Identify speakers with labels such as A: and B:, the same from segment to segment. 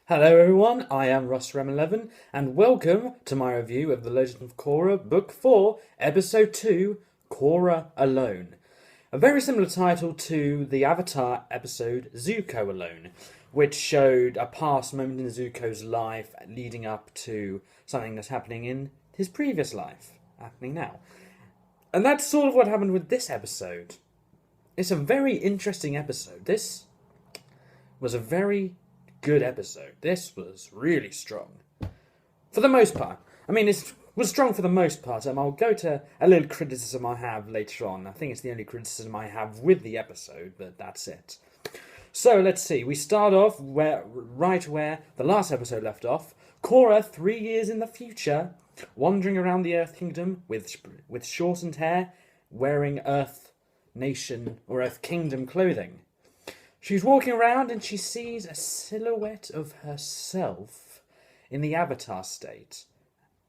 A: Hello everyone, I am RossRem11 and welcome to my review of The Legend of Korra Book 4, Episode 2, Korra Alone. A very similar title to the Avatar episode Zuko Alone, which showed a past moment in Zuko's life leading up to something that's happening in his previous life, happening now. And that's sort of what happened with this episode. It's a very interesting episode. This was a very good episode. This was really strong. For the most part. I mean, it was strong for the most part. I'll go to a little criticism I have later on. I think it's the only criticism I have with the episode, but that's it. So, let's see. We start off right where the last episode left off. Korra, 3 years in the future, wandering around the Earth Kingdom with shortened hair, wearing Earth Nation or Earth Kingdom clothing. She's walking around and she sees a silhouette of herself in the Avatar state,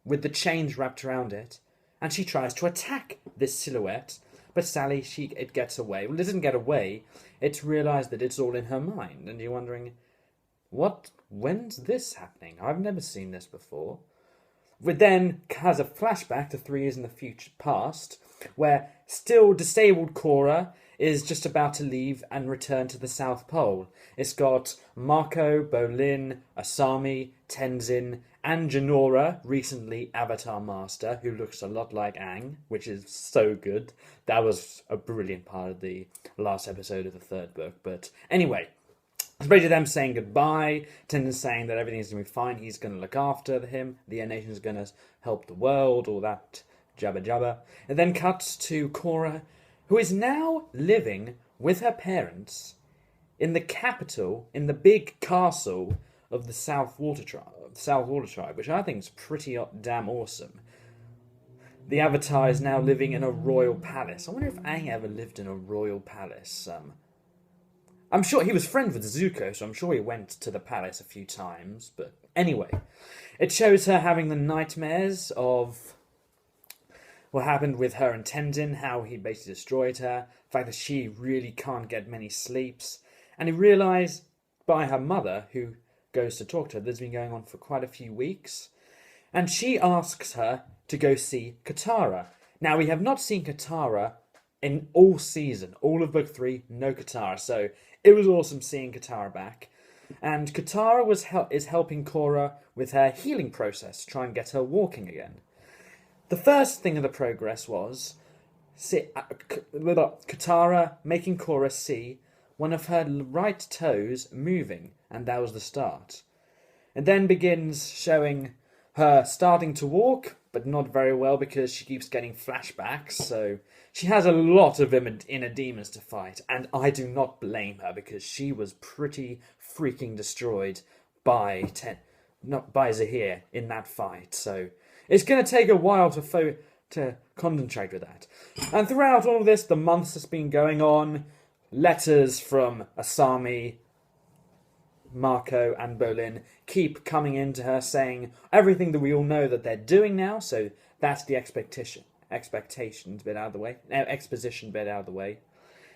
A: with the chains wrapped around it, and she tries to attack this silhouette, but sadly it gets away. Well, it doesn't get away, it's realised that it's all in her mind, and you're wondering, when's this happening? I've never seen this before. It then has a flashback to 3 years in the future past, where still disabled Korra is just about to leave and return to the South Pole. It's got Mako, Bolin, Asami, Tenzin, and Jinora, recently Avatar Master, who looks a lot like Aang, which is so good. That was a brilliant part of the last episode of the third book. But anyway, it's basically them saying goodbye, Tenzin saying that everything's going to be fine, he's going to look after him, the Air Nation's going to help the world, all that jabba jabba. It then cuts to Korra, who is now living with her parents in the capital, in the big castle of the South Water Tribe, which I think is pretty damn awesome. The Avatar is now living in a royal palace. I wonder if Aang ever lived in a royal palace. I'm sure he was friends with Zuko, so I'm sure he went to the palace a few times. But anyway, it shows her having the nightmares of what happened with her and Tenzin, how he basically destroyed her, the fact that she really can't get many sleeps, and he realised by her mother, who goes to talk to her, that's been going on for quite a few weeks, and she asks her to go see Katara. Now, we have not seen Katara in all season, all of Book 3, no Katara, so it was awesome seeing Katara back. And Katara is helping Korra with her healing process, to try and get her walking again. The first thing of the progress was Katara making Korra see one of her right toes moving, and that was the start. It then begins showing her starting to walk, but not very well because she keeps getting flashbacks, so she has a lot of inner demons to fight, and I do not blame her because she was pretty freaking destroyed by Zahir in that fight, so it's going to take a while to concentrate with that. And throughout all of this, the months that's been going on, letters from Asami, Mako, and Bolin keep coming into her saying everything that we all know that they're doing now, so that's the exposition bit out of the way.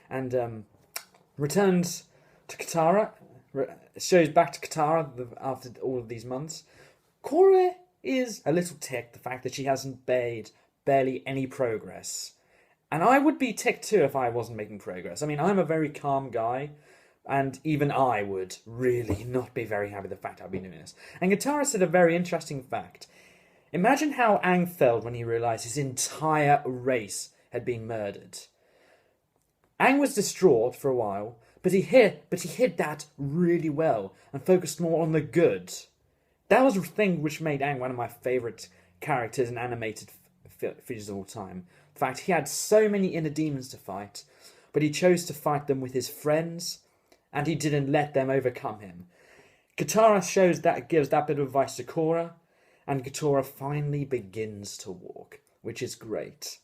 A: And returns to Katara, shows back to Katara after all of these months. Korra is a little ticked the fact that she hasn't made barely any progress. And I would be ticked too if I wasn't making progress. I mean, I'm a very calm guy, and even I would really not be very happy with the fact I've been doing this. And Katara said a very interesting fact. Imagine how Aang felt when he realised his entire race had been murdered. Aang was distraught for a while, but he hid that really well and focused more on the good. That was the thing which made Aang one of my favourite characters in animated features of all time. In fact, he had so many inner demons to fight, but he chose to fight them with his friends, and he didn't let them overcome him. Katara gives that bit of advice to Korra, and Katara finally begins to walk, which is great.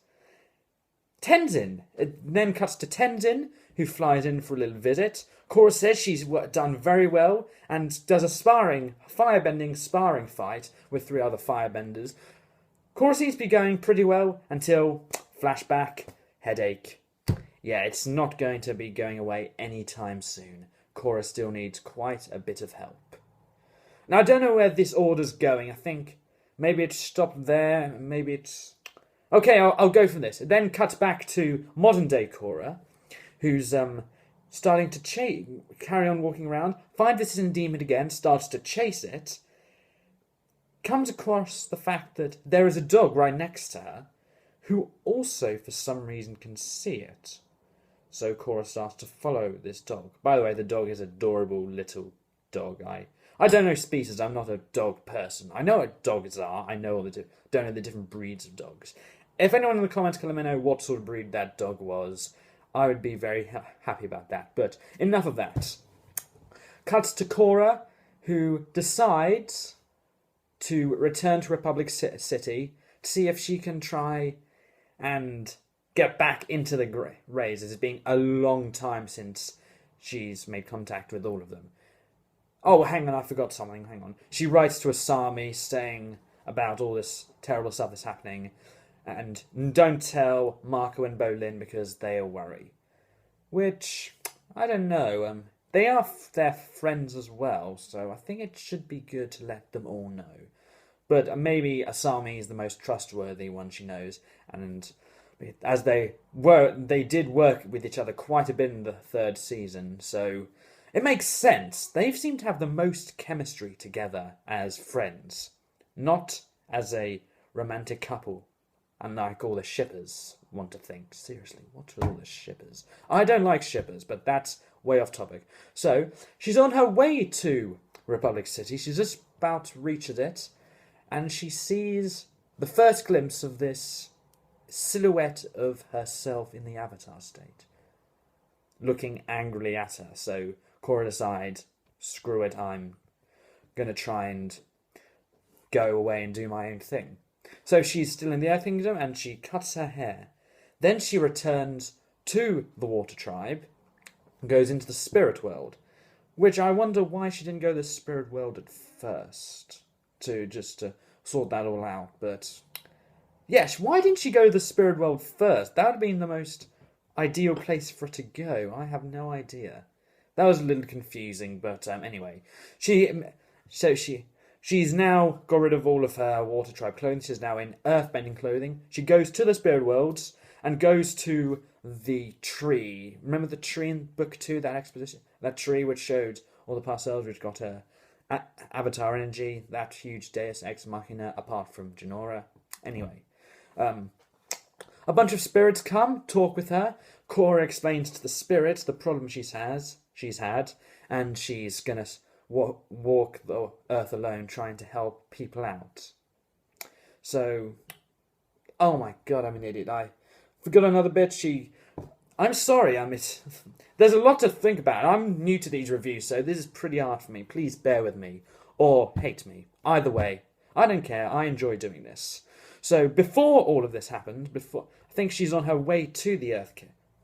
A: Tenzin. It then cuts to Tenzin, who flies in for a little visit. Korra says she's done very well and does a firebending sparring fight with 3 other firebenders. Korra seems to be going pretty well until flashback, headache. Yeah, it's not going to be going away anytime soon. Korra still needs quite a bit of help. Now, I don't know where this order's going. I think maybe it's stopped there, maybe it's... Okay, I'll go for this. It then cuts back to modern-day Korra, who's starting to carry on walking around, finds this hidden demon again, starts to chase it, comes across the fact that there is a dog right next to her, who also, for some reason, can see it. So Korra starts to follow this dog. By the way, the dog is an adorable little dog. I don't know species. I'm not a dog person. I know what dogs are. I know don't know the different breeds of dogs. If anyone in the comments can let me know what sort of breed that dog was, I would be very happy about that. But enough of that. Cuts to Korra, who decides to return to Republic City to see if she can try and get back into the Rays. It's been a long time since she's made contact with all of them. Oh, hang on, I forgot something. Hang on. She writes to Asami saying about all this terrible stuff that's happening, and don't tell Marco and Bolin because they'll worry. Which, I don't know. They are their friends as well, so I think it should be good to let them all know. But maybe Asami is the most trustworthy one she knows, and as they did work with each other quite a bit in the third season, so it makes sense. They seem to have the most chemistry together as friends, not as a romantic couple, unlike all the shippers want to think. Seriously, what are all the shippers? I don't like shippers, but that's way off topic. So, she's on her way to Republic City. She's just about to reach it, and she sees the first glimpse of this silhouette of herself in the avatar state, looking angrily at her. So Korra decides, screw it, I'm going to try and go away and do my own thing. So she's still in the Earth Kingdom, and she cuts her hair. Then she returns to the Water Tribe and goes into the Spirit World, which I wonder why she didn't go to the Spirit World at first, to sort that all out. But yes, why didn't she go to the Spirit World first? That would have been the most ideal place for her to go. I have no idea. That was a little confusing, but anyway. She's now got rid of all of her Water Tribe clothing. She's now in earthbending clothing. She goes to the Spirit Worlds and goes to the tree. Remember the tree in Book 2, that exposition? That tree which showed all the past selves, which got her avatar energy, that huge Deus Ex Machina, apart from Janora. Anyway, a bunch of spirits come, talk with her. Korra explains to the spirits the problem she's had, and she's gonna walk the earth alone, trying to help people out. So, oh my god, I'm an idiot. I forgot another bit. I'm sorry, there's a lot to think about. I'm new to these reviews, so this is pretty hard for me. Please bear with me, or hate me. Either way, I don't care. I enjoy doing this. So before all of this happened, I think she's on her way to the Earth.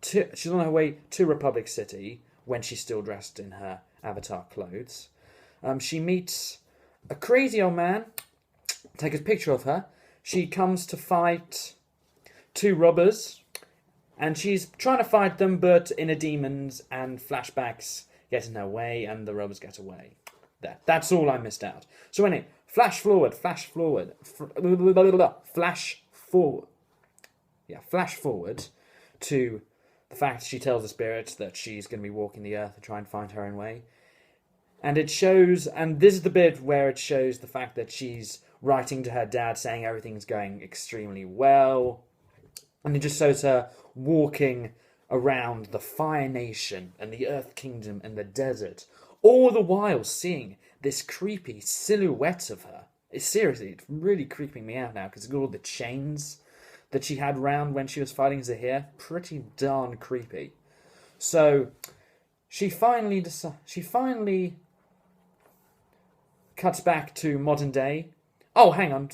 A: She's on her way to Republic City when she's still dressed in her avatar clothes. She meets a crazy old man. Take a picture of her. She comes to fight two robbers, and she's trying to fight them, but inner demons and flashbacks get in her way, and the robbers get away. That's all I missed out. So anyway, flash forward. Flash forward to the fact she tells the spirits that she's going to be walking the earth to try and find her own way. And it shows, and this is the bit where it shows the fact that she's writing to her dad saying everything's going extremely well. And it just shows her walking around the Fire Nation and the Earth Kingdom and the desert, all the while seeing this creepy silhouette of her. It's really creeping me out now, because all the chains that she had round when she was fighting Zahir, pretty darn creepy. So she finally cuts back to modern day. Oh, hang on.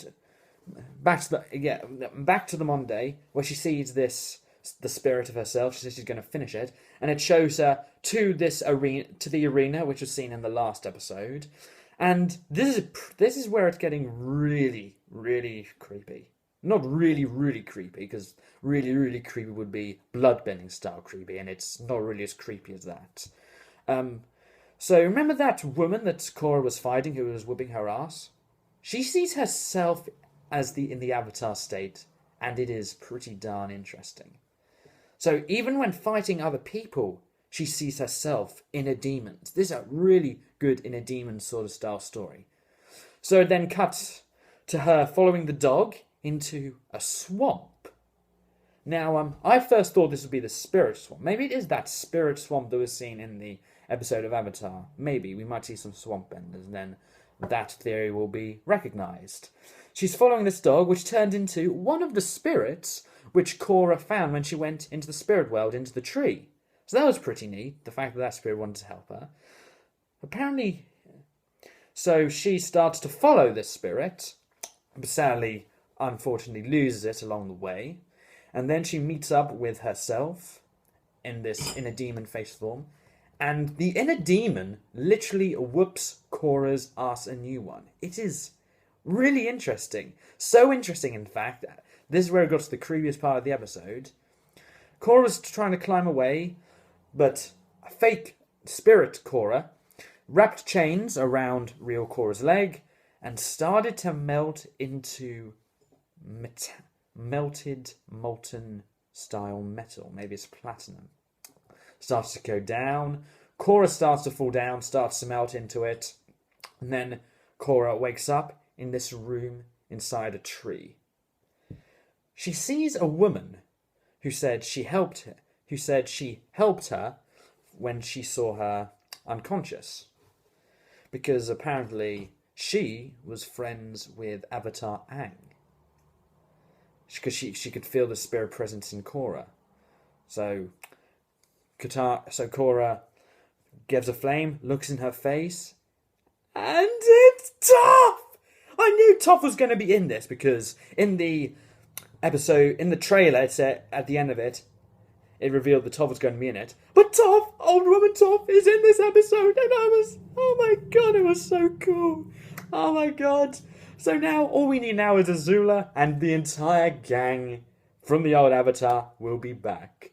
A: Back to the modern day, where she sees the spirit of herself. She says she's going to finish it, and it shows her to the arena, which was seen in the last episode. And this is where it's getting really, really creepy. Not really, really creepy, because really, really creepy would be bloodbending style creepy, and it's not really as creepy as that. So remember that woman that Korra was fighting who was whipping her ass? She sees herself as in the Avatar state, and it is pretty darn interesting. So even when fighting other people, she sees herself in a demon. This is a really good in a demon sort of style story. So it then cuts to her following the dog into a swamp. Now, I first thought this would be the spirit swamp. Maybe it is that spirit swamp that was seen in the episode of Avatar. Maybe we might see some swamp benders, and then that theory will be recognised. She's following this dog, which turned into one of the spirits which Korra found when she went into the spirit world, into the tree. So that was pretty neat, the fact that that spirit wanted to help her. Apparently, so she starts to follow this spirit, but sadly, unfortunately, loses it along the way. And then she meets up with herself in this inner demon face form. And the inner demon literally whoops Korra's ass a new one. It is really interesting. So interesting, in fact. This is where it got to the creepiest part of the episode. Korra's trying to climb away, but a fake spirit Korra wrapped chains around real Korra's leg and started to melt into melted molten style metal. Maybe it's platinum. Starts to go down. Korra starts to fall down, starts to melt into it. And then Korra wakes up in this room inside a tree. She sees a woman who said she helped her, when she saw her unconscious. Because apparently she was friends with Avatar Aang. Because she could feel the spirit presence in Korra. So Korra gives a flame, looks in her face, and it's Toph! I knew Toph was going to be in this because in the episode, in the trailer, it said at the end of it, it revealed that Toph was going to be in it. But Toph, old woman Toph, is in this episode, and oh my god, it was so cool. Oh my god. So now, all we need now is Azula, and the entire gang from the old Avatar will be back.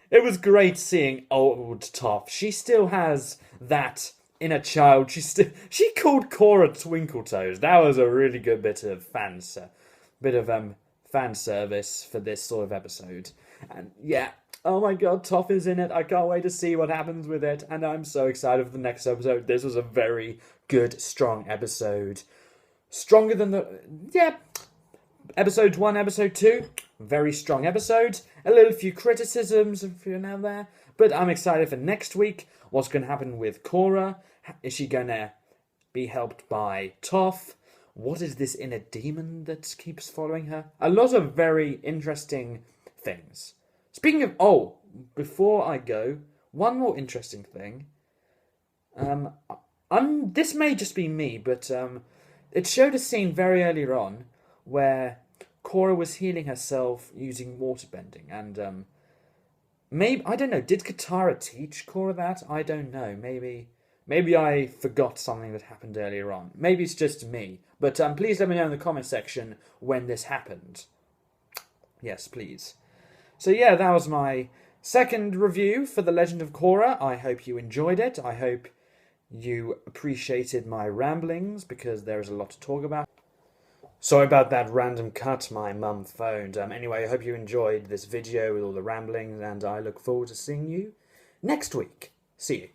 A: It was great seeing old Toph. She still has that inner child. She called Korra Twinkle Toes. That was a really good bit of fan service for this sort of episode. And yeah, oh my god, Toph is in it. I can't wait to see what happens with it, and I'm so excited for the next episode. This was a very good, strong episode. Stronger than episode 1, episode 2, very strong episode. A little few criticisms here and there, but I'm excited for next week. What's going to happen with Korra? Is she going to be helped by Toph? What is this inner demon that keeps following her? A lot of very interesting things. Speaking of, before I go, one more interesting thing. This may just be me, but it showed a scene very earlier on where Korra was healing herself using waterbending, and maybe, I don't know, did Katara teach Korra that? I don't know. Maybe I forgot something that happened earlier on. Maybe it's just me. But please let me know in the comment section when this happened. Yes, please. So yeah, that was my second review for The Legend of Korra. I hope you enjoyed it. I hope you appreciated my ramblings, because there is a lot to talk about. Sorry about that random cut my mum phoned. Anyway, I hope you enjoyed this video with all the ramblings, and I look forward to seeing you next week. See you.